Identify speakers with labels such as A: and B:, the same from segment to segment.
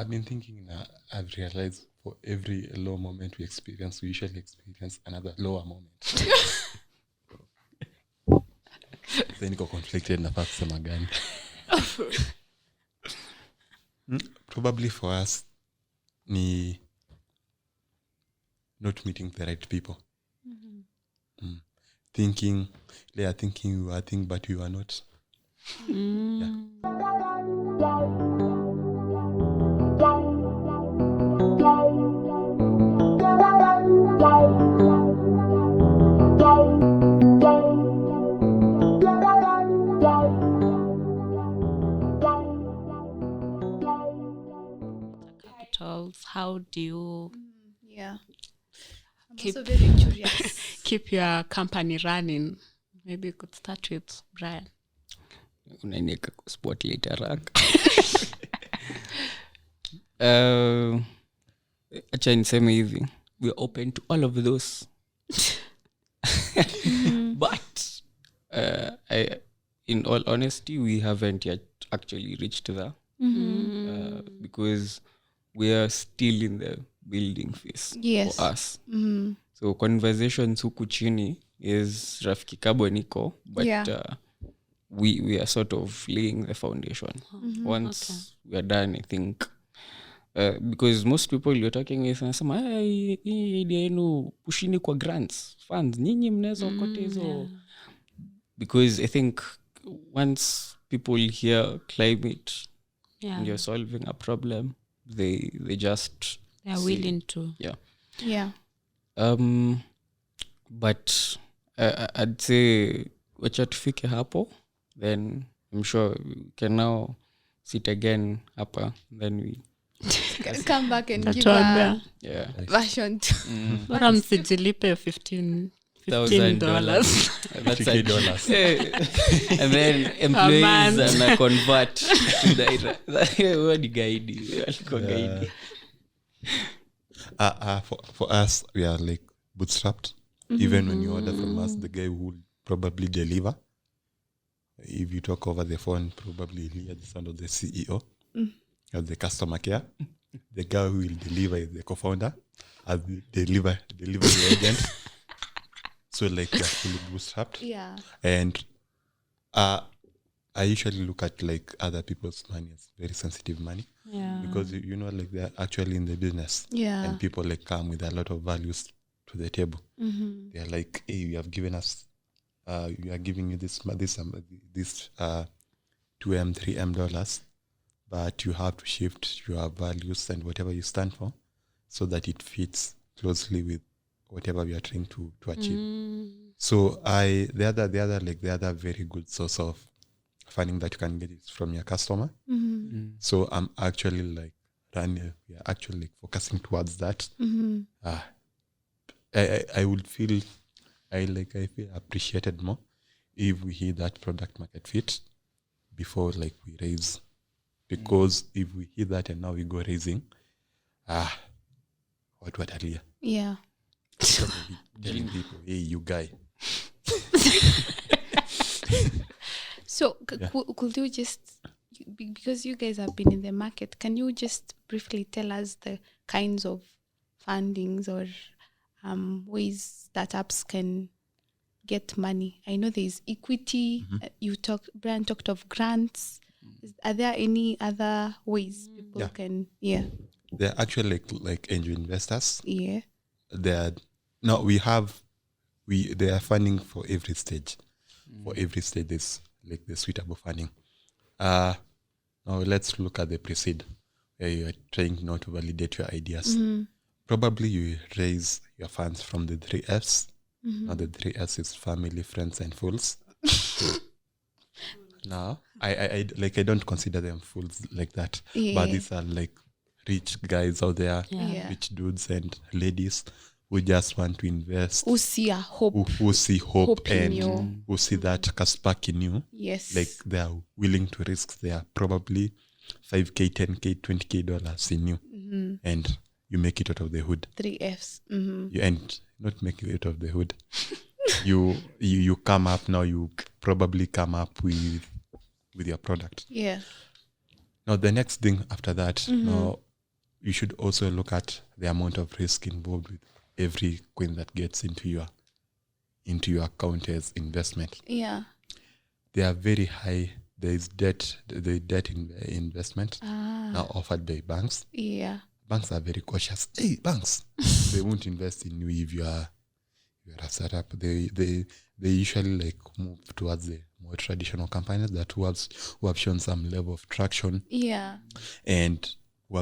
A: I've been thinking now, I've realized for every low moment we experience, we usually experience another lower moment. Then niko conflicted nafaa kusema gani. Probably for us ni not meeting the right people. Thinking we are thinking but we are not. Yeah.
B: How do you
C: I'm also very curious.
B: keep your company running? Maybe you could start with Brian.
D: Unaniweka kwa spotlight haraka. Acha niseme hivi, we are open to all of those. But in all honesty, we haven't yet actually reached there. Because we are still in the building phase for us. So conversations huku chini is Rafiki Carbon iko, but we are sort of laying the foundation. Once we are done, I think, because most people you're talking with wanasema hii idea yenu pushini kwa grants, funds, nyinyi mnaweza kote hizo. Because I think once people hear climate and you're solving a problem, they
B: are willing to.
D: But I'd say wacha tufike hapo, then I'm sure we can now sit again hapa, then we
C: come back and give a version 2.
B: Bora msijilipe $15.
D: That's $50. And then employees and convert to the what guide.
A: For us, we are like bootstrapped. Even when you order from us, the guy who will probably deliver. If you talk over the phone, probably hear the sound of the CEO of the customer care. The guy who will deliver is the co-founder as the delivery agent. So like we are fully bootstrapped. And I usually look at like other people's money as very sensitive money. Because you know, like they're actually in the business. And people like come with a lot of values to the table. They're like, hey, you have given us we are giving you this $2M, $3M, but you have to shift your values and whatever you stand for so that it fits closely with whatever we are trying to achieve. So the other very good source of funding that you can get is from your customer. So I'm actually like we are actually like focusing towards that. I would feel I feel appreciated more if we hit that product market fit before like we raise, because if we hit that and now we go raising, what watalia? Telling people, hey, you guy.
C: So could you just, because you guys have been in the market, can you just briefly tell us the kinds of fundings or ways startups can get money? I know there's equity. Brian talked of grants. Are there any other ways people can?
A: They're actually like angel investors.
C: They
A: are funding for every stage. For every stage, there's like the suitable funding. Now let's look at the pre-seed, where you are trying not to validate your ideas. Probably you raise your funds from the 3 Fs. Now the 3 Fs is family, friends, and fools. Now I don't consider them fools like that. But these are like rich guys out there, rich dudes and ladies who just want to invest.
C: Who see a hope.
A: Who see hope and
C: you.
A: Who see that spark in you. Like they are willing to risk their probably $5K, $10K, $20K in you. And you make it out of the hood.
C: 3 Fs.
A: You and not make it out of the hood. you come up now. You probably come up with your product.
C: Yeah.
A: Now the next thing after that, now you should also look at the amount of risk involved with every coin that gets into your account as investment.
C: Yeah.
A: They are very high. There is debt. The debt investment now offered by banks.
C: Yeah.
A: Banks are very cautious. Hey, banks, they won't invest in you if you are a startup. They usually like move towards the more traditional companies that who have shown some level of traction.
C: Yeah.
A: And who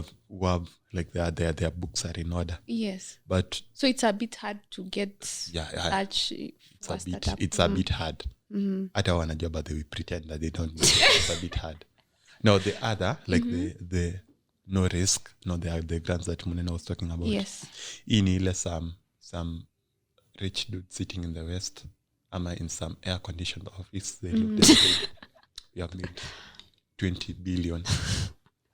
A: have like their books are in order.
C: Yes.
A: But
C: so it's a bit hard to get such.
A: It's a bit hard. Hata wanajua but they will pretend that they don't. It's a bit hard. Now the other like the no risk, the grants that Munene was talking about.
C: Yes.
A: In ile some rich dude sitting in the West, in some air-conditioned office, they looked at it. We have made 20 billion.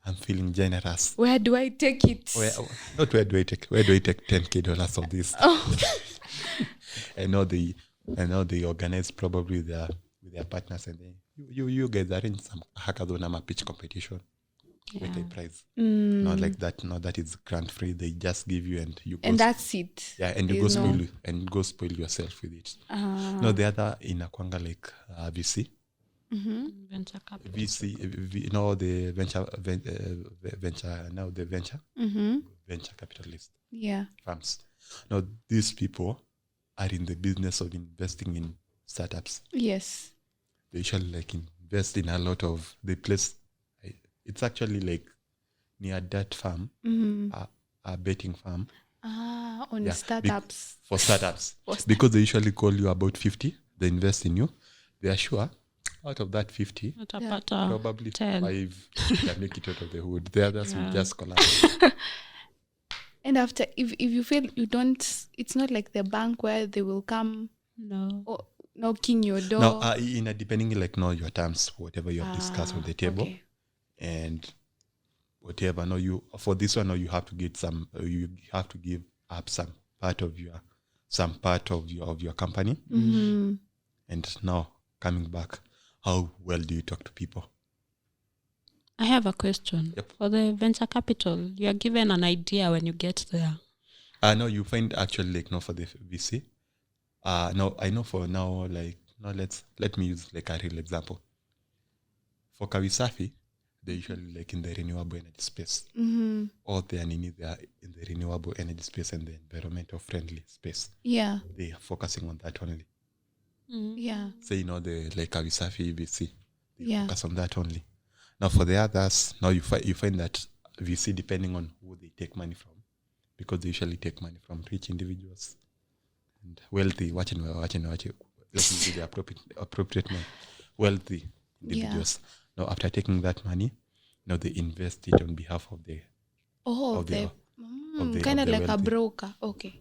A: I'm feeling generous.
C: Where do I take it?
A: Where do I take $10,000 of this?
C: Oh.
A: I know they organize probably with their partners, and then you guys arrange some hackathon or pitch competition. Make a prize. Not like that. No, that is grant free. They just give you and you go.
C: And that's it.
A: Yeah, and you go spoil yourself with it. No, the other inakwanga like VC.
B: Venture capital.
A: The venture capitalist firms. Now these people are in the business of investing in startups.
C: Yes.
A: They usually like invest in a lot of the place. It's actually like near that farm, a betting farm.
C: On startups.
A: For startups. Because they usually call you about 50. They invest in you. They are sure out of that 50, probably
B: 10.
A: 5 can make it out of the hood. The others will just collapse.
C: And after, if you feel you don't, it's not like the bank where they will come knocking your door.
A: Now, depending like your terms, whatever you have discussed on the table.
C: Okay.
A: And whatever, for this one, you have to get some. You have to give up some part of your company.
C: Mm-hmm.
A: And now coming back, how well do you talk to people?
B: I have a question.
A: Yep.
B: For the venture capital, you are given an idea when you get there.
A: No, you find actually like for the VC. No, I know for now like let me use like a real example. For Kawisafi, they're usually like in the renewable energy space.
C: Mm-hmm.
A: Or they are in the renewable energy space and the environmental friendly space.
C: Yeah.
A: They are focusing on that only.
B: Mm.
C: Yeah.
A: So the like Kawisafi VC, they focus on that only. Now for the others, now you find that VC depending on who they take money from, because they usually take money from rich individuals and wealthy. Watching. Let me do the appropriate one. Wealthy individuals.
C: Yeah.
A: Now after taking that money, now they invest it on behalf of the
C: kind of like a broker. Okay.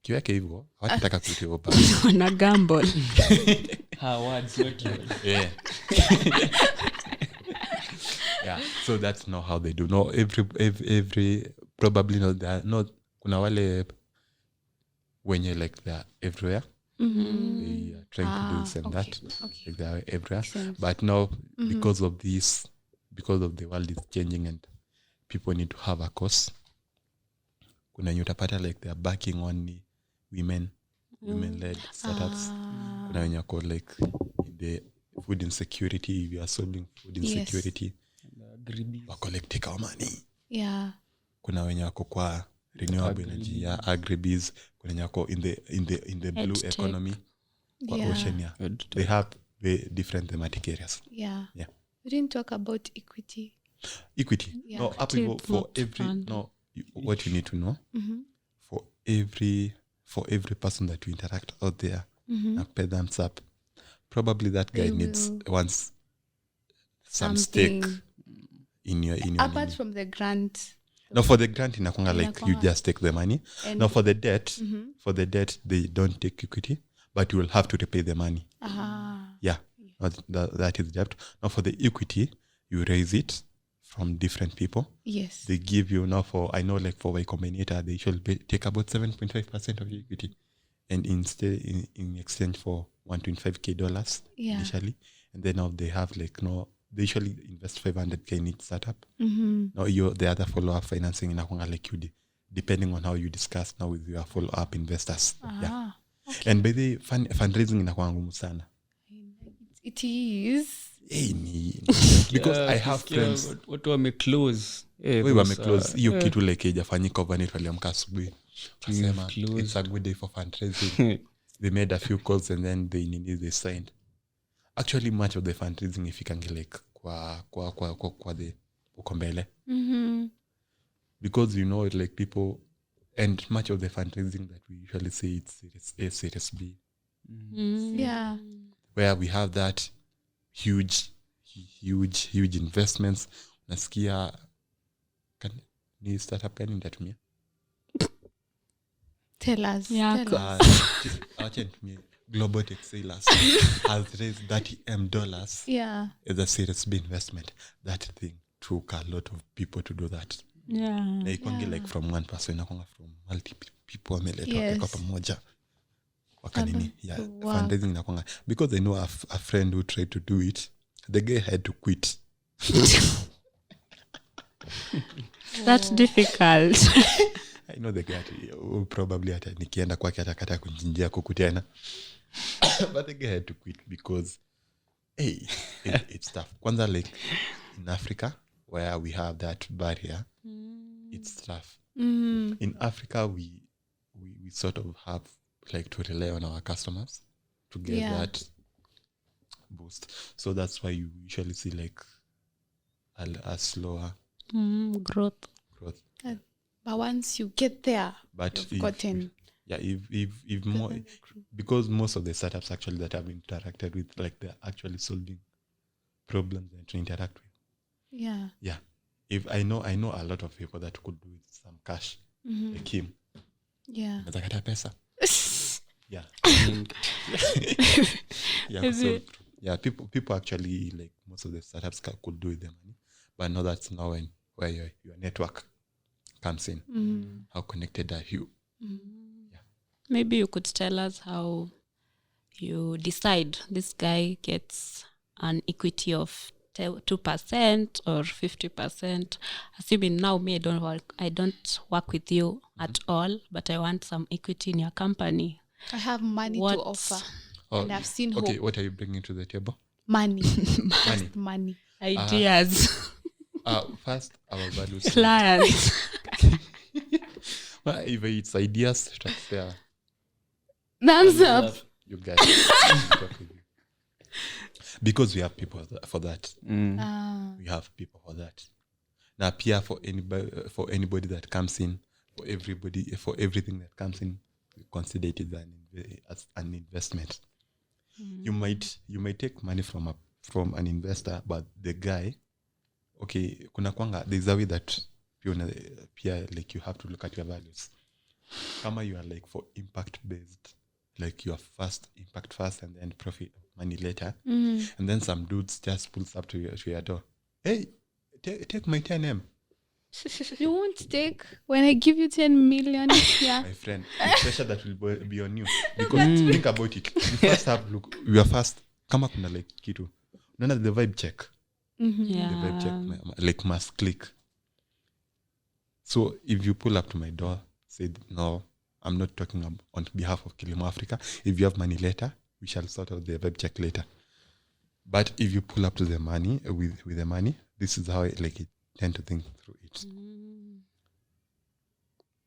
A: Kiweke hivyo, hawatataka kuitwa
B: Na gamble.
D: Words, not yours.
A: Yeah. Yeah. So that's not how they do. No, every probably not that. Not kuna wale wenye like they're everywhere.
C: Mm-hmm.
A: They are trying to do this and that.
C: Okay.
A: Like they are everywhere. But now because of this, because of the world is changing and people need to have a cause. Kuna wenye utapata like they are backing only women-led startups. Kuna wenye wako like the food insecurity. We are solving food insecurity. Wako like take our money.
C: Yeah.
A: Kuna wenye wako kwa renewable energy, agribees. Kuna wenye wako in the blue economy. Kwa ocean, they have very different thematic areas.
C: Yeah.
A: Yeah.
C: We didn't talk about equity.
A: Yeah. No, for every what you need to know, for every person that you interact out there, pay thumbs up. Probably that guy wants some stake in your
C: apart from the grant.
A: No, for the grant inakunga like you just take the money. No, for the debt, they don't take equity, but you will have to repay the money. Yeah, that is debt. Now for the equity, you raise it from different people.
C: Yes.
A: They give you I know like for Y Combinator, they should take about 7.5% of your equity. And instead, in exchange for $125,000 initially. And then now they have like they usually invest 500k in each startup. Now the other follow-up financing inakwanga like you depending on how you discuss now with your follow-up investors. Okay. And by the fundraising inakwanga ngumu sana.
C: It is.
A: Because I have friends.
D: Watu wameclose.
A: We wameclose. Hiyo kitu like haijafanyika overnight waliamka asubuhi. Wasema it's a good day for fundraising. They made a few calls and then they signed. Actually much of the fundraising ifikangi like kwa the uko mbele. Because like people, and much of the fundraising that we usually say it's Series B.
C: Yeah.
A: Where we have that huge investments. Nasikia ni startup gani ndatumia?
C: Tell us.
A: Global Tech Sailors has raised $30
C: Yeah.
A: as a Series B investment. That thing took a lot of people to do that.
B: Yeah.
A: Like from one person, from multiple people wameleta pamoja. Wakanini. Yeah. Fundraising inakwanga. Because I know a friend who tried to do it, the guy had to quit.
B: That's difficult.
A: I know the guy probably nikienda kwake atakata kunjinjia kuku tena. But the guy had to quit because it's tough. Kwanza like in Africa where we have that barrier, it's tough. In Africa we sort of have like to rely on our customers to get that boost. So that's why you usually see like a slower
B: growth.
C: But once you get there,
A: but
C: you've gotten.
A: If more, because most of the startups actually that I've interacted with, like they're actually solving problems and to interact with. Yeah. If I know a lot of people that could do with some cash, like him.
C: Yeah.
A: Natakata pesa. Yeah. People actually like most of the startups could do with the money, but now that's now where your network comes in. How connected are you?
B: Maybe you could tell us how you decide this guy gets an equity of 2% or 50%. Assuming now I don't work with you at all, but I want some equity in your company.
C: I have money to offer. And I've seen hope.
A: Okay, what are you bringing to the table?
C: Money. Money.
B: Ideas.
A: First, our values.
B: Clients.
A: Well, if it's ideas, transfer.
C: Thumbs up.
A: You guys. Because we have people for that. We have people for that. Now, Pia, for anybody that comes in, for everything that comes in, we consider it as an investment. You might take money from an investor, but the guy, okay, there's a way that Pia, like you have to look at your values. Kama you are like for impact based, like your first impact first and then profit money later, and then some dudes just pulls up to your door. Hey, take my 10M.
C: You won't take when I give you 10 million. Yeah,
A: my friend, the pressure that will be on you because think about it. You first have look. You are first. Kama kuna like kitu. Unaona the vibe check.
B: Yeah.
A: The vibe check like must click. So if you pull up to my door, say no, I'm not talking on behalf of Kilimo Africa. If you have money later, we shall sort out the vibe check later. But if you pull up to the money with the money, this is how I tend to think through it.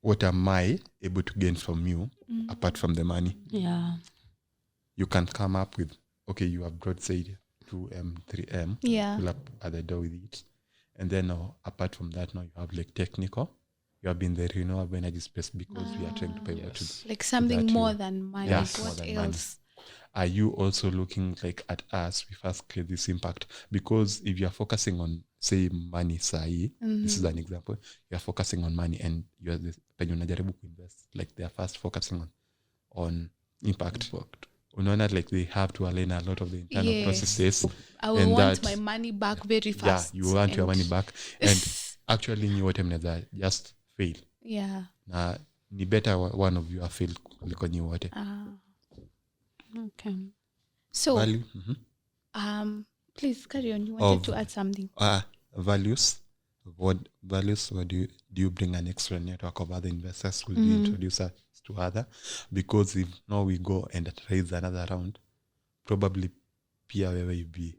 A: What am I able to gain from you apart from the money?
B: Yeah.
A: You can come up with, okay, you have brought, say, 2M, 3M.
C: Yeah.
A: Pull up at the door with it. And then now, apart from that, now you have like technical. You have been the renewable energy space because we are trying to pivot to
C: like something more than money.
A: Yes,
C: what
A: more than
C: else?
A: Money. Are you also looking like at us? We first create this impact because if you are focusing on, say, money, sai, this is an example. You are focusing on money and you are when you unajaribu invest, like they are first focusing on impact. Unaona, like they have to align a lot of the internal processes.
C: I will want my money back very fast.
A: Yeah, you want your money back, and actually, you wote mnaweza just fail.
C: Yeah.
A: Na ni better one of you are fail kuliko nyi wote.
B: Okay.
C: So,
A: value.
C: Please carry on. You wanted to add something.
A: Values. What values? What do you bring an extra network of other investors? Will you introduce us to other? Because if now we go and raise another round, probably pia wewe you'll be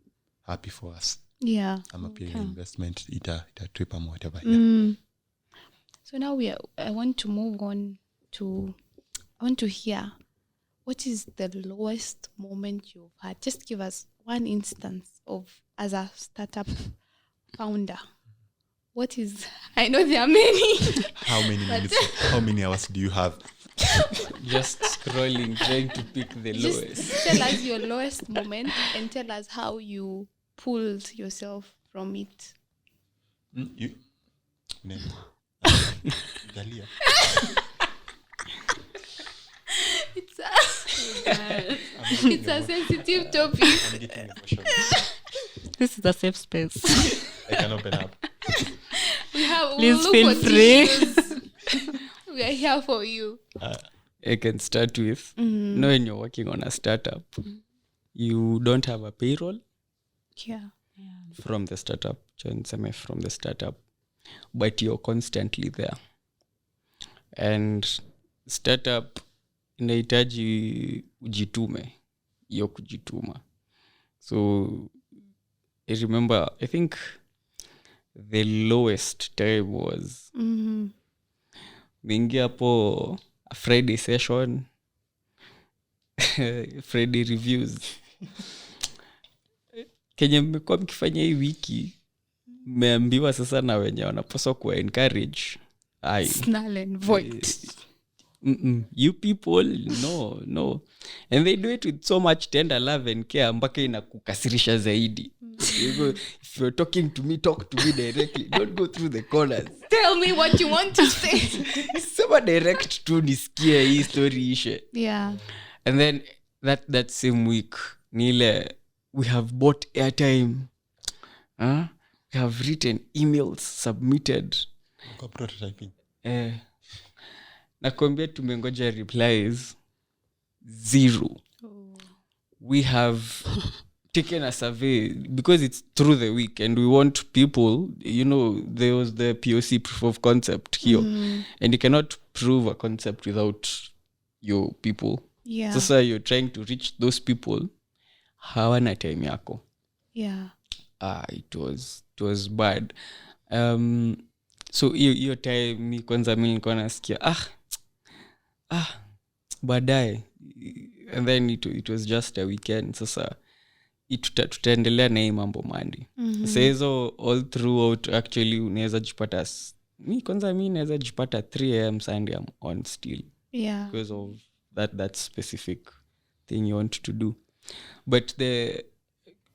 A: happy for us.
C: Yeah.
A: I'm a peer investment, ita trip or whatever.
C: So now I want to move on to, I want to hear, what is the lowest moment you've had? Just give us one instance of, as a startup founder. What is, I know there are many.
A: How many minutes, how many hours do you have?
D: Just scrolling, trying to pick the lowest.
C: Tell us your lowest moment and tell us how you pulled yourself from it. It's a sensitive topic.
B: This is a safe space.
A: I can open up.
B: Please feel free.
C: We are here for you.
D: I can start with, when you're working on a startup, you don't have a payroll.
C: Yeah.
D: From the startup, from the startup, but you're constantly there. And startup inahitaji ujitume, hiyo kujituma. So I remember, I think the lowest time was mingi hapo a Friday session, Friday reviews. Kenye mmekuwa mkifanya hii wiki, mmeambiwa sasa na wenye wanapaswa kuwa encourage.
C: Snarl and void.
D: You people, no. And they do it with so much tender love and care mpaka inakukasirisha zaidi. If you're talking to me, talk to me directly. Don't go through the corners.
C: Tell me what you want to say.
D: Sema direct tu nisikie hii story ishe.
C: Yeah.
D: And then that same week, nile, we have bought airtime. We have written emails, submitted.
A: Prototyping.
D: Nakwambia tumengoja replies 0. We have taken a survey because it's through the week and we want people, there was the POC, proof of concept here, and you cannot prove a concept without your people.
C: Yeah.
D: So you're trying to reach those people. Hawana time yako.
C: Yeah.
D: It was bad. So hiyo time kwanza mimi nilikuwa nasikia baadaye, and then it was just a weekend. Sasa tutaendelea na hii mambo Monday. Sasa hizo all throughout actually unaweza jipata mimi naweza jipata 3 am Sunday I'm on still.
C: Yeah.
D: Because of that specific thing you want to do. But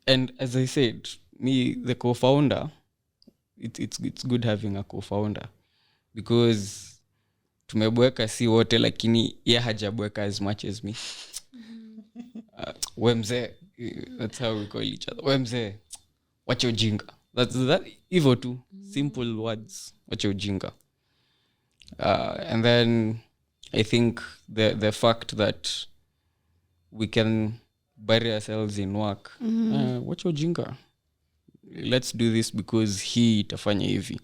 D: and as I said, me, the co-founder, it's good having a co-founder because tumebweka si wote lakini yeye hajabweka as much as me. Wemze, that's how we call each other. Wemze, wacha ujinga. That's that hivyo tu, simple words, wacha ujinga. And then I think the fact that we can bury ourselves in work. Wacha ujinga. Let's do this because he itafanya hivi.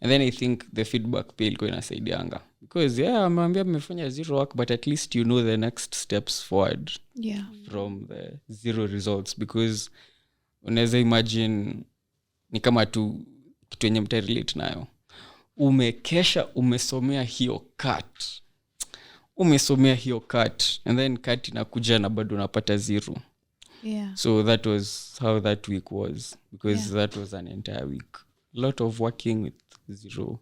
D: And then I think the feedback pia ilikuwa inasaidianga. Because ameambia mmefanya 0 work, but at least you know the next steps forward.
C: Yeah.
D: From the 0 results. Because unaweza imagine ni kama tu kitu yenye mtarelate nayo. Umekesha, umesomea hiyo cut. And then cut inakuja na bado unapata 0.
C: Yeah.
D: So that was how that week was, because that was an entire week. A lot of working with 0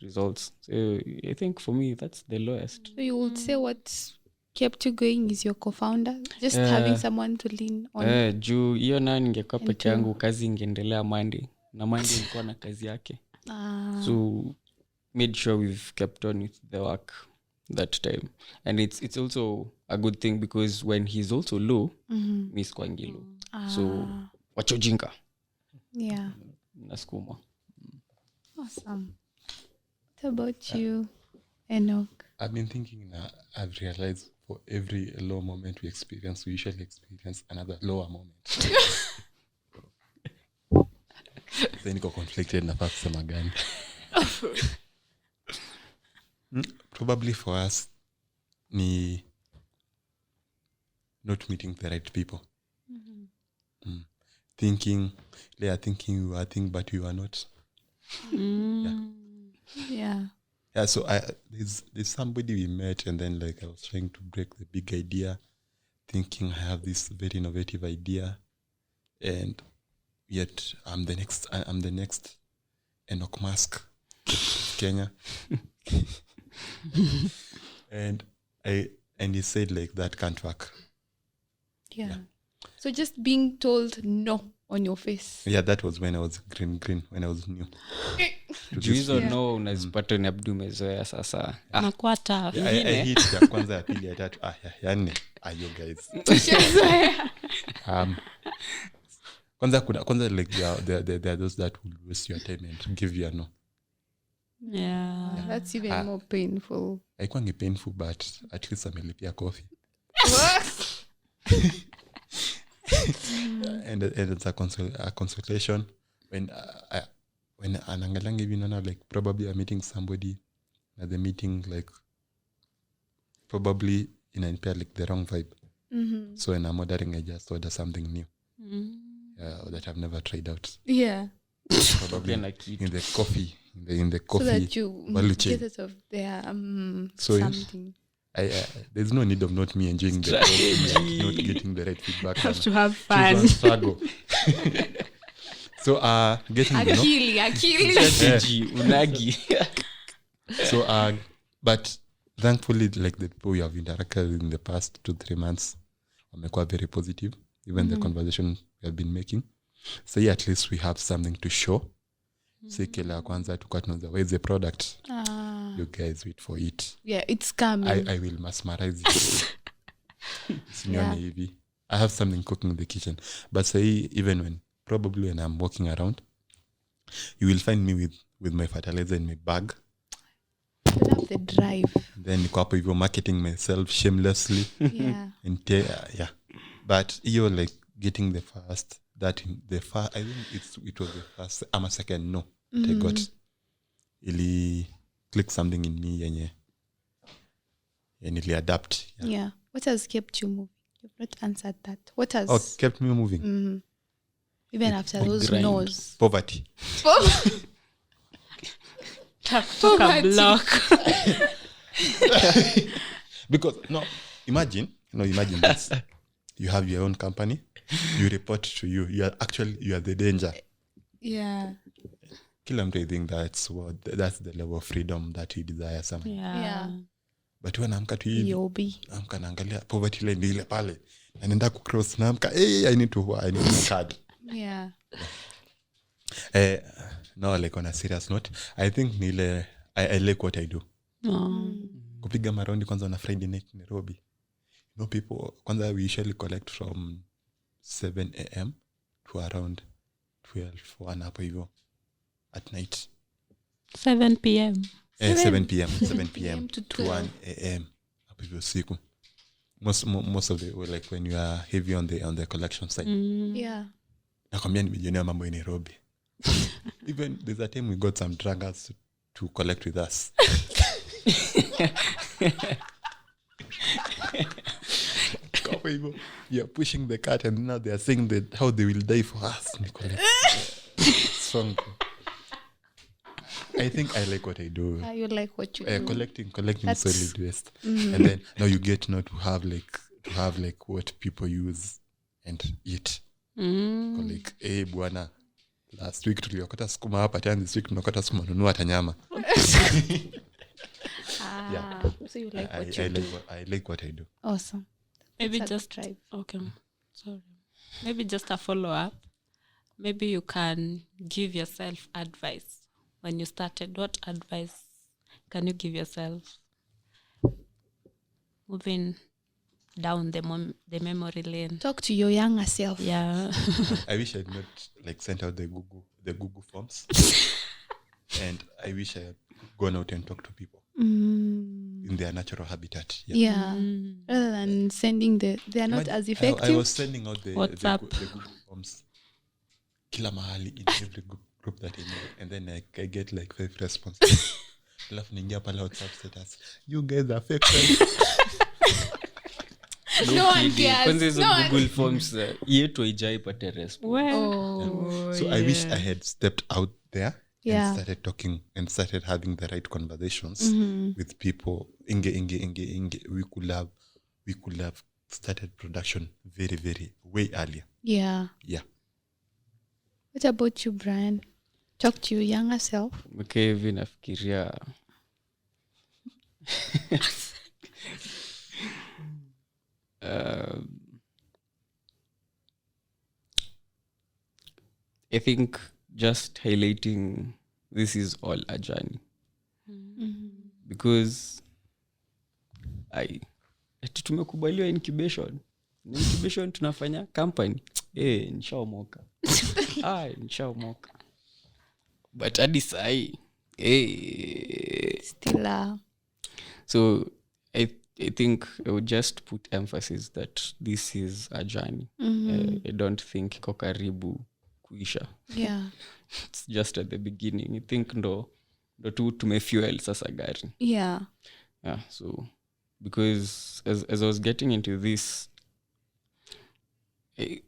D: results. So I think for me, that's the lowest.
C: So you would say what kept you going is your co-founder? Just having someone to lean on?
D: Juu hiyo na ningekuwa peke yangu, kazi ingeendelea Monday. Na Monday ilikuwa na kazi yake. So made sure we've kept on with the work that time. And it's also a good thing because when he's also low, Miss Kwangilo. So wacha ujinga.
C: Yeah.
D: Naskuma.
C: Awesome. What about you, Enock?
A: I've been thinking now, I've realized for every low moment we usually experience another lower moment. Then niko conflicted na fast kusema gani. Probably for us ni not meeting the right people. Thinking you are thinking but you are not.
C: Yeah.
A: So there's somebody we met, and then like I was trying to break the big idea, thinking I have this very innovative idea, and yet I'm the next Enock Musk, Kenya. and he said like that can't work.
C: Yeah. So just being told no on your face.
A: Yeah, that was when I was green when I was new.
D: Juizo no unazipata ni abdu mezoea sasa.
B: Nakuwa tough.
A: I hit ya kwanza ya pili ya tatu. Ya nne. You guys. Kwanza like there are those that will waste your time and give you a no.
B: Yeah.
C: That's even more painful.
A: Haikuwa painful, but at least amelipia coffee. And it's a consultation when anangalang even like probably I'm meeting somebody at the meeting, like probably in a pair like the wrong vibe. So when I'm ordering, I just order something new that I've never tried out.
C: Yeah.
A: Probably in the coffee
C: so that you get out of there
A: so
C: something.
A: There's no need of not me enjoying the program, not getting the right feedback.
B: Have to have fun.
A: Struggle. So getting
C: Akili.
D: Unagi.
A: So but thankfully, like the people we have interacted in the past 2-3 months wamekuwa very positive, even the conversation we have been making. So yeah, at least we have something to show. Kila kwanza tukua tunaanza, where's the product? You guys wait for it.
C: Yeah, it's coming.
A: I will mesmerize it. I have something cooking in the kitchen. But say even when I'm walking around, you will find me with my fertilizer in my bag.
C: I love the drive.
A: Then niko hapo hivyo marketing myself shamelessly.
C: Yeah.
A: And yeah. But you're like getting the first I think it was the first a second no that I got. Ili click something in me yenye ili adapt.
C: Yeah. What has kept you moving? You've not answered that. What has
A: kept me moving?
C: Even after those
D: grind.
C: no's.
A: Poverty.
B: Took a block.
A: Because imagine this. You have your own company, you report to you are the danger.
C: Yeah.
A: Kila mtu, I think that's the level of freedom that he desires some.
C: Yeah.
A: But when amka tu hivi,
C: Yobi.
A: amka naangalia poverty line ile pale, na nenda ku cross na amka, I need a card.
C: Yeah.
A: No, like on a serious note, I think nile I like what I do. Kupiga maraundi kwanza on a Friday night in Nairobi. People kwanza we usually collect from 7 a.m. to around 12 hapo hivyo at night.
B: 7 p.m.
A: 7 p.m. to 1 a.m. hapo hivyo siku. Most of the like when you are heavy on the collection side.
C: Yeah.
A: Nakwambia nimejionea mambo in Nairobi. Even there's a time we got some druggies to collect with us. We are pushing the cart and now they are saying that how they will die for us. Strong. I think I like what I do.
C: You like what you do.
A: Collecting solid waste. And then now you get to have like what people use and eat. Like, bwana, last week tuliokota sukuma hapa, tena this week tunakota sukuma, nunua hata nyama.
C: Yeah. So you like what you do.
A: I like what I do.
C: Awesome.
B: Maybe
C: That's
B: just
C: drive.
B: Okay. Sorry. Maybe just a follow-up. Maybe you can give yourself advice when you started. What advice can you give yourself moving down the memory lane?
C: Talk to your younger self.
B: Yeah.
A: I wish I'd not like sent out the Google forms. And I wish I had gone out and talked to people in their natural habitat.
C: Yeah. Rather than sending they are not as effective.
A: I was sending out the
B: WhatsApp.
A: the Google forms. Kila mahali in every group that I know, and then I get like 5 responses. Alafu ningia pale WhatsApp status, you guys are fake friends.
C: No one cares.
D: Kwanza hizo
C: No one-
D: Google Forms yetu haijaipata response.
A: So I wish I had stepped out there
C: Yeah.
A: and started talking and started having the right conversations with people. Inge. We could have started production very, very way earlier.
C: Yeah.
A: Yeah.
C: What about you, Brian? Talk to your younger self.
D: Okay, hivi nafikiria I think just highlighting this is all a journey. Because tumekubaliwa incubation tunafanya company nishaomoka but hadi sahi
C: Still.
D: so I think I would just put emphasis that this is a journey. I don't think iko karibu kuisha.
C: Yeah.
D: It's just at the beginning. I think ndo tu tumefuel sasa gari.
C: Yeah.
D: Yeah, so because as I was getting into this,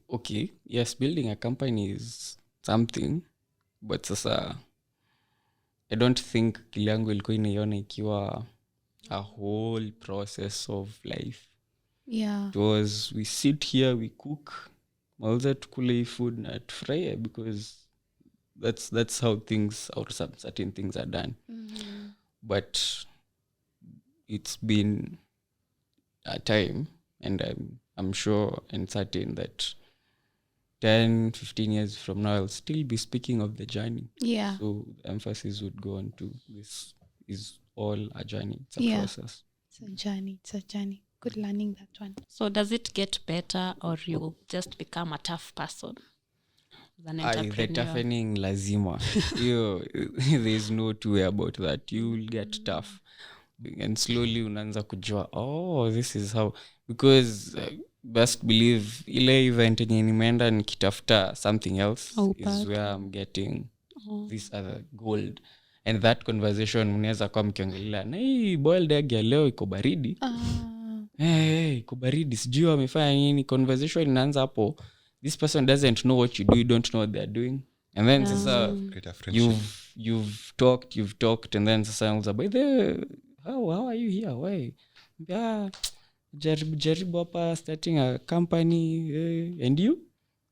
D: okay, yes, building a company is something, but sasa I don't think kiliangu ilikuwa inaiona ikiwa a whole process of life.
C: Yeah.
D: It was we sit here, we cook, mauza tukule food na tufurahie because that's how things or some certain things are done. But it's been a time, and I'm sure and certain that 10-15 years from now I'll still be speaking of the journey.
C: Yeah.
D: So the emphasis would go on to this is all a journey. It's a process.
C: It's a journey. Good learning that one.
B: So does it get better, or you just become a tough person as an entrepreneur?
D: The toughening lazima. There's no two way about that. You'll get tough. And slowly unaanza kujua, this is how, because best believe ile event yenye nimeenda nikitafuta something else is where I'm getting this other gold. And that conversation mnaweza kwa mkiongelea na hii boiled egg ya leo iko baridi. Iko baridi, sijui wamefanya nini. Conversation inaanza hapo. This person doesn't know what you do, you don't know what they're doing. And then sasa you've talked and then sasa unza by the how are you here? Why? Jaribu hapa starting a company, and you?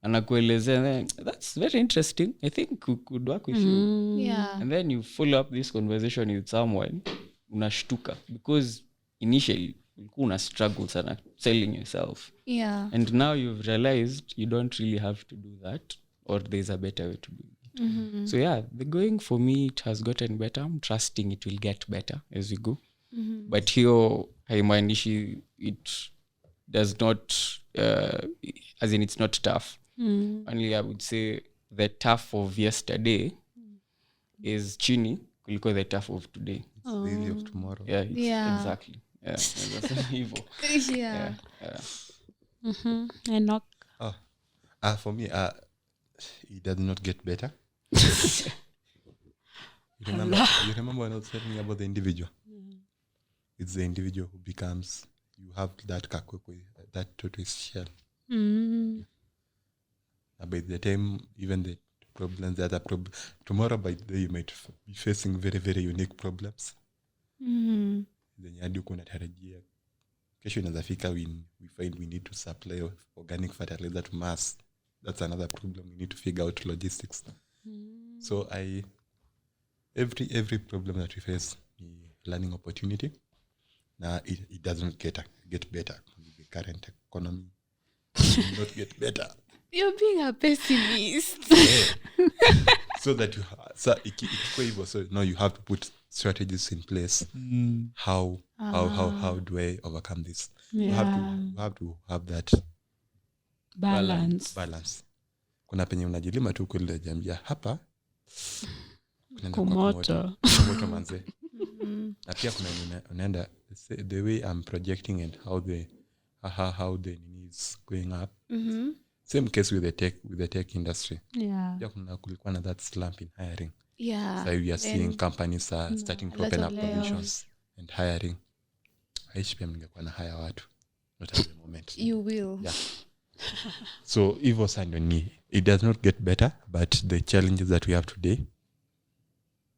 D: Anakuelezea, that's very interesting. I think we could work with you.
C: Yeah.
D: And then you follow up this conversation with someone, unashtuka. Because initially, una struggle sana selling yourself.
C: Yeah.
D: And now you've realized you don't really have to do that, or there's a better way to do it. So yeah, the going for me, it has gotten better. I'm trusting it will get better as we go. But here, haimaanishi it does not, as in it's not tough. Only I would say the tough of yesterday is chini kuliko the tough of today.
A: It's the easy of tomorrow.
C: Yeah.
D: Exactly. Yeah, that's evil.
C: Yeah.
B: Enock.
A: For me, it does not get better. You remember when I was telling you about the individual? It's the individual who becomes, you have that kakwekwe, that tortoise shell. By the time, even the problems, the other problems, tomorrow by the day you might be facing very, very unique problems. Then hadi uko unatarajia kesho inawezafika we find we need to supply organic fertilizer to mass. That's another problem. We need to figure out logistics. So every problem that we face is learning opportunity. Now it doesn't get better with the current economy. It will not get better.
C: You're being a pessimist.
A: So that so now you have to put strategies in place. How do I overcome this? You have to have that balance. Kuna penye unajilima tu kule jambia hapa
B: kumoto
A: manze. Na pia kuna unaenda the way I'm projecting and how the needs going up. same case with the tech industry.
B: Yeah.
A: Kulikuwa na that slump in hiring.
C: Yeah.
A: So we are seeing companies starting to open up positions and hiring. Aishi pia mngekuwa na hire watu. Not at the moment.
C: You will.
A: Yeah. So Evo Sandoni, it does not get better, but the challenges that we have today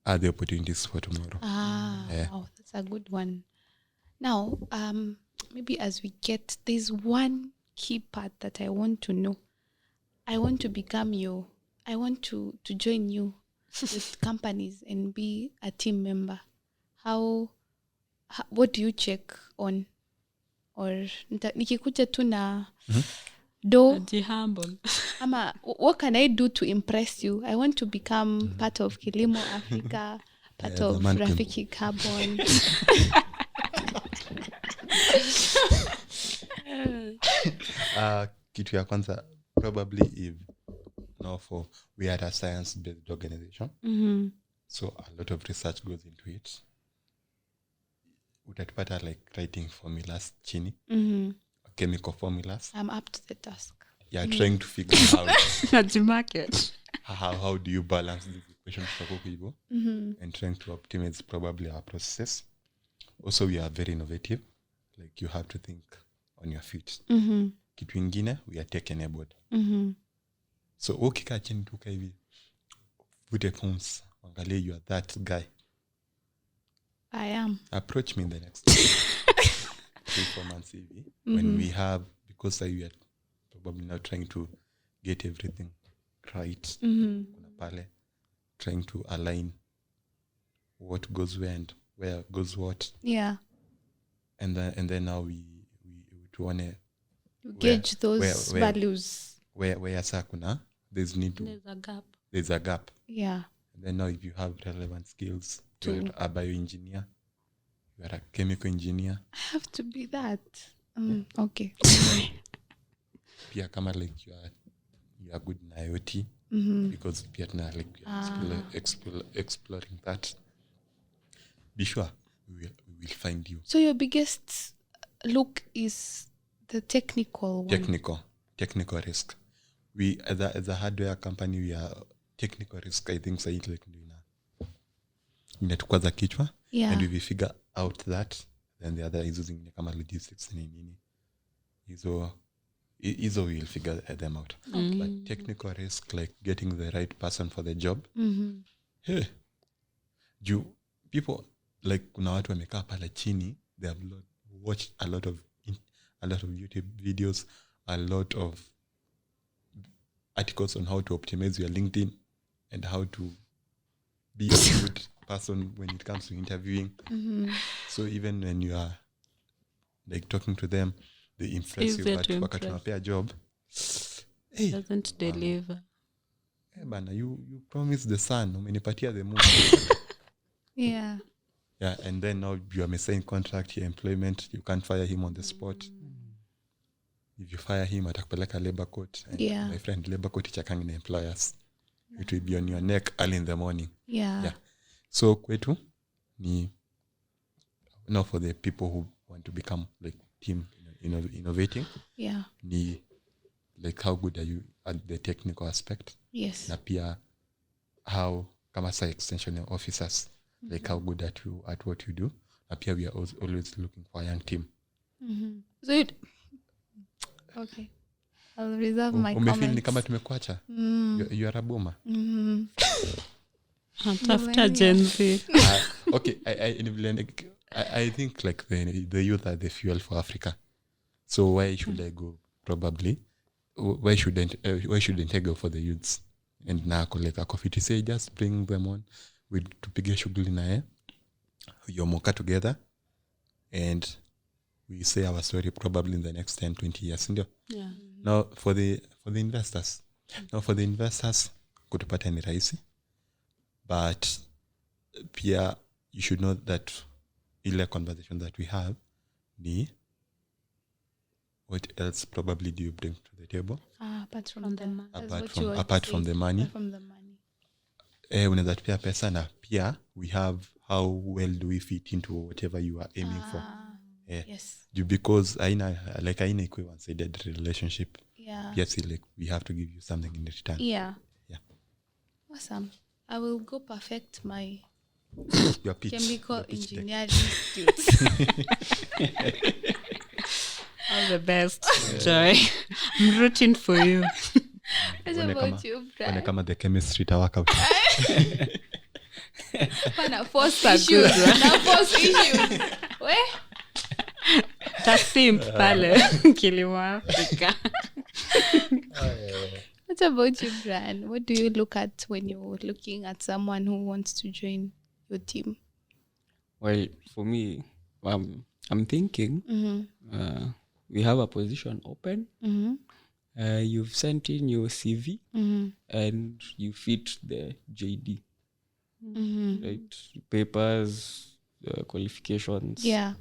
A: are the opportunities for tomorrow.
C: Wow, that's a good one. Now, maybe as we get, there's one key part that I want to know. I want to join you with companies and be a team member. What do you check on? Or nikikuja tu na
B: humble.
C: Ama, what can I do to impress you? I want to become part of Kilimo Africa, part of Rafiki Carbon.
A: Kitu ya kwanza, probably if we are a science-based organization, so a lot of research goes into it. Utatupata like writing formulas chini, chemical formulas.
C: I'm up to the task.
A: Yeah, trying to figure out how do you balance these equations for people, and trying to optimize probably our processes. Also, we are very innovative. Like, you have to think on your feet. Kitu ingine, we are tech enabled. So ukika chini tuka hivi, vute phones, angalia you are that guy.
C: I am.
A: Approach me in the next 3-4 months hivi, when we have, because we are probably now trying to get everything right. Pale, trying to align what goes where and where goes what.
C: Yeah.
A: And then now we want to
C: gauge those values.
A: Where sakuna, there's a gap.
C: Yeah.
A: And then now if you have relevant skills, you're a bioengineer, you're a chemical engineer.
C: I have to be that. Okay.
A: Pia kama like you are good in IoT, because pia tuna like exploring that. Be sure we will find you.
C: So your biggest look is the technical one.
A: Technical risk. We as a hardware company, we are technical risk. I think like inatukwaza kichwa.
C: Yeah.
A: And if we figure out that, then the other is using kama logistics nini. Izo will figure them out.
C: Okay.
A: But technical risk, like getting the right person for the job. Hey, people like kuna watu wamekaa pale chini, they have watched a lot of YouTube videos, a lot of articles on how to optimize your LinkedIn and how to be a good person when it comes to interviewing. So even when you are like talking to them, they impress you, but wakati unapea job, hey,
B: doesn't deliver.
A: Hey bana, you promised the sun, umenipatia the moon.
C: Yeah.
A: Yeah, and then now you are missing contract, your employment, you can't fire him on the spot. If you fire him, atakupeleka labor court. And my friend, labor court ichakangi na employers. It will be on your neck early in the morning.
C: Yeah.
A: So kwetu ni now for the people who want to become like team innovating.
C: Yeah.
A: Ni like how good are you at the technical aspect?
C: Yes.
A: Na pia how kama sa extension officers, like how good at what you do. Na pia we are always looking for a young team.
C: So okay. I'll reserve my comments.
A: Umefeel ni kama tumekuacha? You are a boomer.
B: After Gen Z.
A: Okay, I think like the youth are the fuel for Africa. So why should I go? Probably, why shouldn't I go for the youths? And na koleka coffee say just bring them on. We tupige shughuli naye. Yomoka together, and we say our story probably in the next 10-20 years.
B: Yeah.
A: Now for the investors. Kutupata ni rahisi. But pia you should know that ile conversation that we have ni what else probably do you bring to the table?
C: Apart from the money.
A: Apart from the money. Unaweza tupia pesa na pia we have how well do we fit into whatever you are aiming for.
C: Yes.
A: Because aina ikuwe one-sided relationship. yes, like we have to give you something in return.
C: Yeah. Awesome. I will go perfect my
A: Your pitch.
C: chemical
A: Your pitch deck.
C: engineering skills.
B: All the best, Joy. I'm rooting for you.
C: What about you,
A: When I
C: Brian?
A: come at the chemistry to work out.
C: Pana force
B: That's a good
C: issues.
B: one.
C: Na force issues. Where?
B: Tasim pale Kilimo Africa.
C: What about you, Brian? What do you look at when you're looking at someone who wants to join your team?
D: Well, for me, I'm thinking we have a position open. You've sent in your CV and you fit the JD, right? Papers, qualifications.
C: Yeah.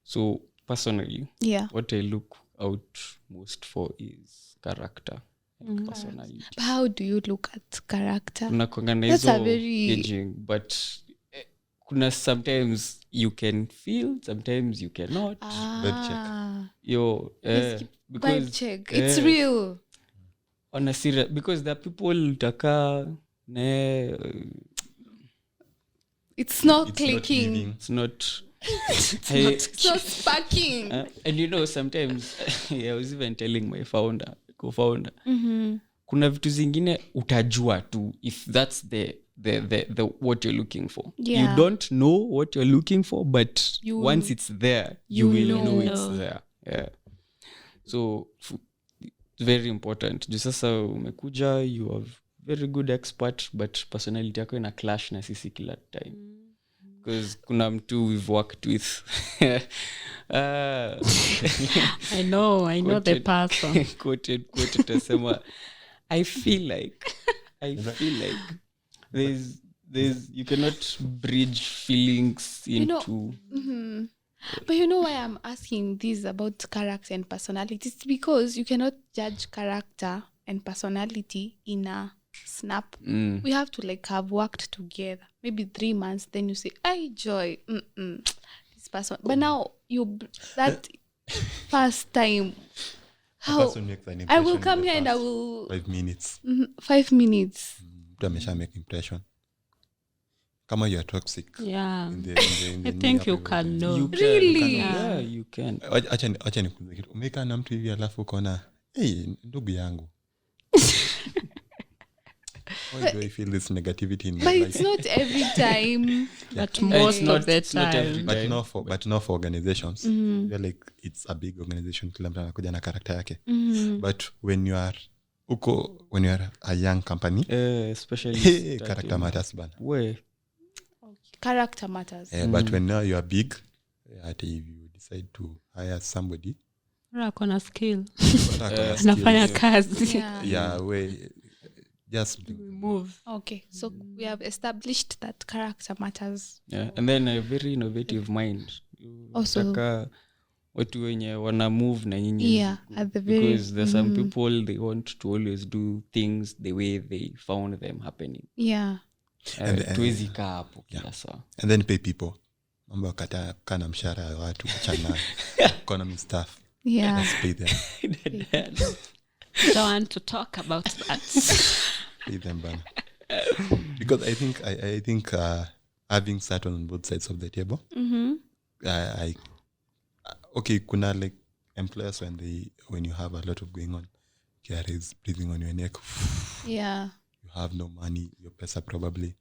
D: So personally,
C: Yeah.
D: what I look out most for is character and personality.
C: But how do you look at character?
D: Unakuanga na
C: That's a
D: hizo
C: very-
D: gauging, but kuna sometimes you can feel, sometimes you cannot. Yo,
C: Vibe
D: because
C: check. It's real.
D: on a serious, because there are people utaka
C: It's not
A: It's
C: clicking.
A: not living.
D: it's not.
C: It's not sparking.
D: And sometimes I was even telling my co-founder, kuna vitu zingine utajua tu if that's the what you're looking for.
C: Yeah.
D: You don't know what you're looking for, but
C: You-
D: once it's there, you will know
B: know.
D: it's there. Yeah. So it's very important. Just sasa umekuja, you are very good expert, but personality yako ina clash na sisi kila time. Because kuna mtu we've worked with.
B: I know the person.
D: quoted tasema, I feel like there's you cannot bridge feelings into
C: But you know why I'm asking this about character and personality? It's because you cannot judge character and personality in a snap. We have to have worked together. Maybe 3 months, then you say, "Hey, Joy, this person." But now that first time, how
A: Person makes an
C: I will
A: impression
C: come
A: in the
C: here and I
A: first
C: will
A: 5 minutes.
C: 5 minutes.
A: Mtu amesha make impression. Kama you are toxic.
B: Yeah.
A: In the
B: I think you can know.
D: you can,
C: Really?
D: yeah, you can.
A: Acha nikuulize kitu. Umekaa na mtu hivi alafu ukaona, hey, ndugu yangu. Why do I feel this negativity in my
C: But
A: life?
C: it's not every time.
B: But most
D: not-
B: of the
D: it's not every
B: time.
D: time.
A: But not for organizations. You're like, it's a big organization, kila mtu anakuja na karakta yake. But when you are a young company,
D: Especially
A: character matters bana.
D: where
C: Character matters.
A: But when now you are big, if you decide to hire somebody,
B: Akona skill.
A: skills,
B: Nafanya kazi.
C: Yeah.
A: just
B: Move.
C: Okay, so we have established that character matters.
D: yeah, and then a very innovative mind.
C: Also-
D: Taka watu wenye wana move na nyinyi.
C: Yeah, at the very
D: Because there's some people they want to always do things the way they found them happening.
C: yeah.
D: Tuwezi kaa hapo kila saa.
A: and then pay people. Mambo kata kana mshahara ya watu kuchana economy staff.
C: Yeah.
A: Let's pay them.
B: Don't want to talk about that.
A: Pay them bana. Because I think having sat on both sides of the table, okay, kuna like employers when you have a lot of going on, care is breathing on your neck.
C: Yeah.
A: You have no money, your pesa probably.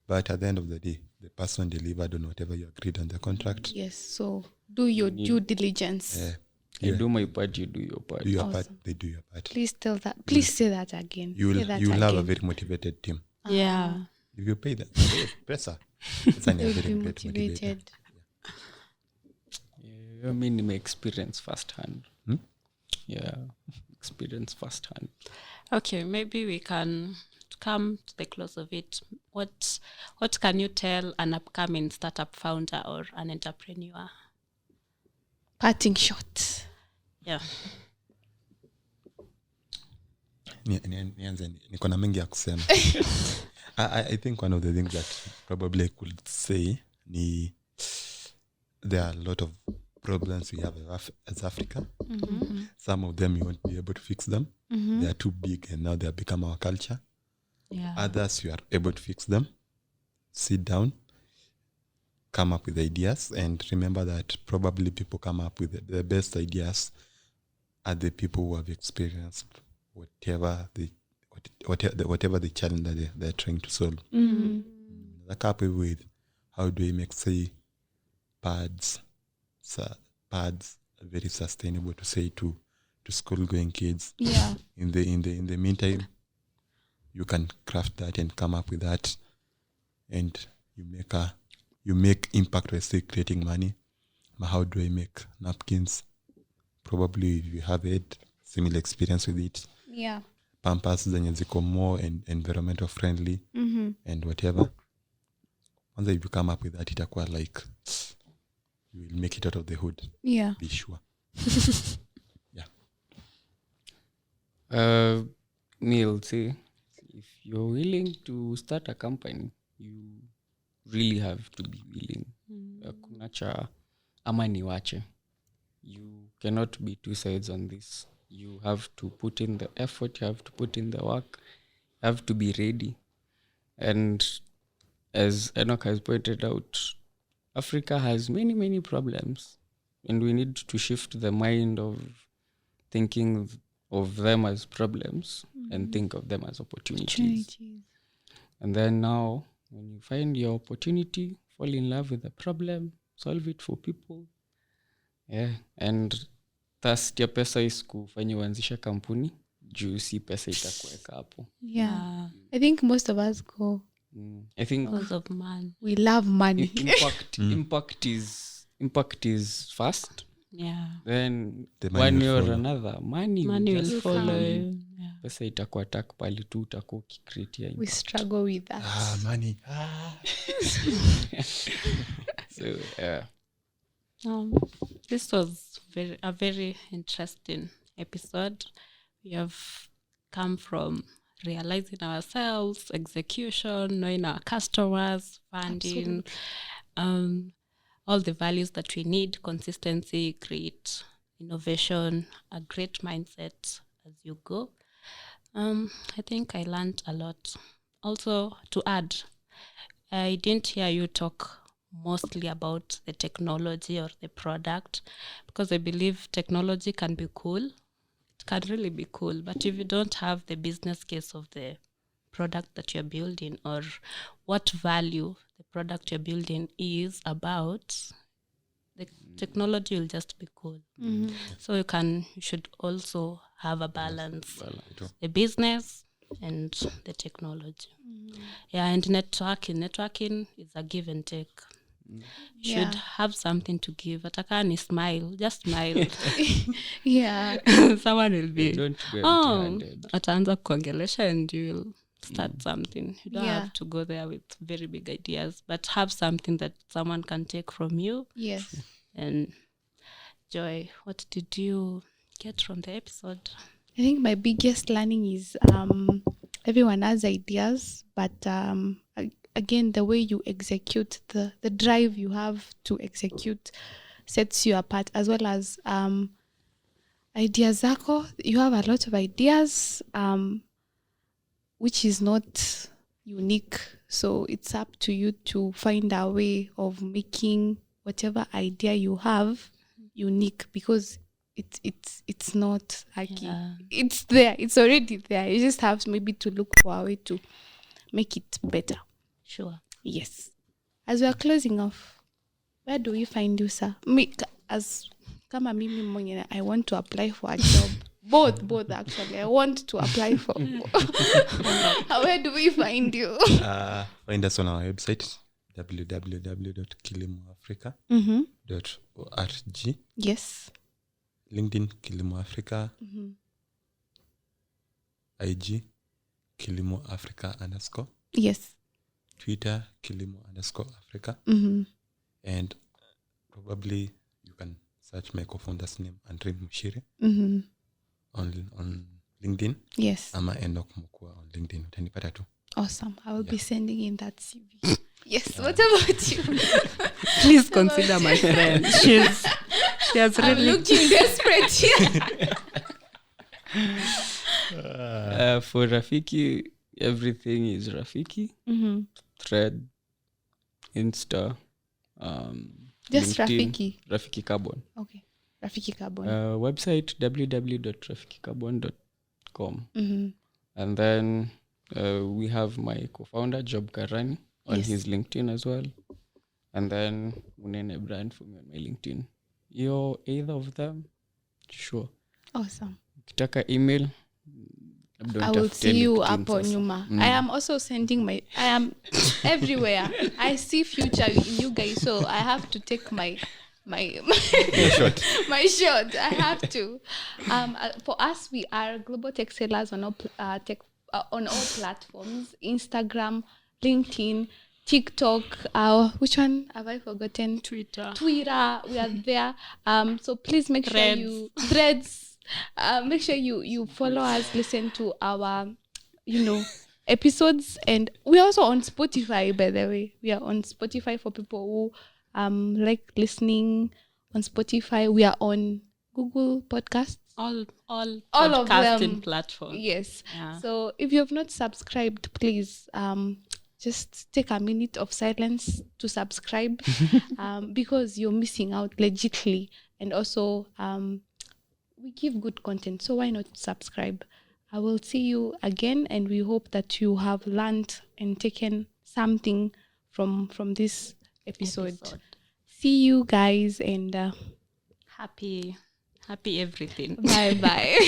A: But at the end of the day, the person delivered on whatever you agreed on the contract.
C: Yes. So do your due diligence.
D: I do my part, you do your part.
A: Do your part, they do your part.
C: Please tell that. Please say that again.
A: You
C: Say
A: will
C: that
A: have a
C: again.
A: very motivated team.
B: Yeah.
A: If you pay them, pesa. It's a
C: You'll
A: very
C: be
A: great motivator.
C: motivated.
D: Yeah, I mean, my experience firsthand. Yeah, experience firsthand.
B: Okay, maybe we can come to the close of it. What can you tell an upcoming startup founder or an entrepreneur?
C: Parting shot.
B: Yeah.
A: Nianze, niko na mengi ya kusema. I think one of the things that probably I could say ni there are a lot of problems we have as Africa. Some of them you won't be able to fix them. They are too big and now they have become our culture.
B: Yeah.
A: Others, you are able to fix them. Sit down, come up with ideas, and remember that probably people come up with the best ideas are the people who have experienced whatever the challenge that they're trying to solve. Like up with how do we make, say, pads very sustainable to say to school going kids.
C: Yeah.
A: In the meantime, you can craft that and come up with that, and you make impact by still creating money. But how do I make napkins? Probably you have had similar experience with it.
C: Yeah.
A: Pampers zenye ziko more and environmental friendly and whatever. Once you come up with that, itakuwa like you will make it out of the hood.
C: Yeah.
A: Be sure.
D: Neil, say, if you're willing to start a company, you really have to be willing. Kuna cha ama niwache. You cannot be two sides on this. You have to put in the effort, you have to put in the work, you have to be ready. And as Enock has pointed out, Africa has many, many problems. And we need to shift the mind of thinking of them as problems and think of them as opportunities. And then now, when you find your opportunity, fall in love with the problem, solve it for people. Yeah, and thus ya pesa is kufanya uanzisha kampuni juu si pesa itakuweka hapo.
C: Yeah. I think most of us go.
D: I think
B: Because of man.
C: We love money.
D: Impact is fast.
B: Yeah.
D: Then
A: The money
D: one
A: will
D: way or
A: follow.
D: another, money
B: Will
D: just
B: follow.
D: come.
B: Yeah.
D: Pesa itakuwa tak pali tu utakuwa ukikreatia
C: We
D: impact.
C: struggle with that.
A: Money.
D: So yeah.
B: This was a very interesting episode. We have come from realizing ourselves, execution, knowing our customers, funding, all the values that we need, consistency, great innovation, a great mindset as you go. I think I learned a lot. Also, to add, I didn't hear you talk mostly about the technology or the product, because I believe technology can be cool. It can really be cool. But if you don't have the business case of the product that you're building or what value the product you're building is about, the technology will just be cool. So you should also have a balance. The business and the technology. Yeah, and networking is a give and take. You should have something to give. Atakani smile, just smile.
C: Yeah.
B: Someone will be,
D: Don't go empty-handed.
B: ataanza kuongelesha and you will start something. You don't
C: Yeah.
B: have to go there with very big ideas, but have something that someone can take from you.
C: Yes.
B: And Joy, what did you get from the episode?
C: I think my biggest learning is everyone has ideas, but again, the way you execute, the drive you have to execute sets you apart, as well as ideas zako. You have a lot of ideas, which is not unique. So it's up to you to find a way of making whatever idea you have unique, because it's not like it's there. It's already there. You just have maybe to look for a way to make it better.
B: Sure.
C: Yes. As we are closing off, where do we find you, sir? Kama mimi Mongina, I want to apply for a job. Both actually. I want to apply for. Where do we find you?
A: Find us on our website, www.kilimoafrica.org.
C: Yes.
A: LinkedIn, Kilimo Africa. IG, Kilimo Africa _
C: Yes.
A: Twitter, Kilimo _Africa. And probably you can search my co-founder's name, Andre Mushiri, on LinkedIn.
C: Yes.
A: Ama Enock Mokua on LinkedIn. Utanipata tu.
C: Awesome. I will be sending in that CV. Yes. What about you?
B: Please consider my friend. She has
C: I'm
B: really
C: looking desperate here.
D: For Rafiki, everything is Rafiki. Thread, Insta,
C: Just
D: LinkedIn,
C: Rafiki.
D: Rafiki Carbon.
C: Okay. Rafiki Carbon.
D: Website www.rafikicarbon.com. And then we have my co-founder Job Karani on his LinkedIn as well. And then Munene brand for me on my LinkedIn. You're either of them? Sure.
C: Awesome.
D: Kitaka email.
C: I will see you up on Yuma. I am also sending I am everywhere. I see future in you guys, so I have to take my
A: shot.
C: My shot. I have to. For us, we are global tech sellers on all on all platforms: Instagram, LinkedIn, TikTok. Which one have I forgotten?
B: Twitter.
C: We are there. So please make sure you Threads. Make sure you follow us, listen to our, episodes, and we're also on Spotify. By the way, we are on Spotify for people who like listening on Spotify. We are on Google Podcasts,
B: all
C: podcasting
B: of them platforms.
C: Yes.
B: Yeah.
C: So if you have not subscribed, please just take a minute of silence to subscribe, because you're missing out legitly, and also we give good content, so why not subscribe? I will see you again, and we hope that you have learned and taken something from this episode. See you guys, and
B: happy everything.
C: Bye.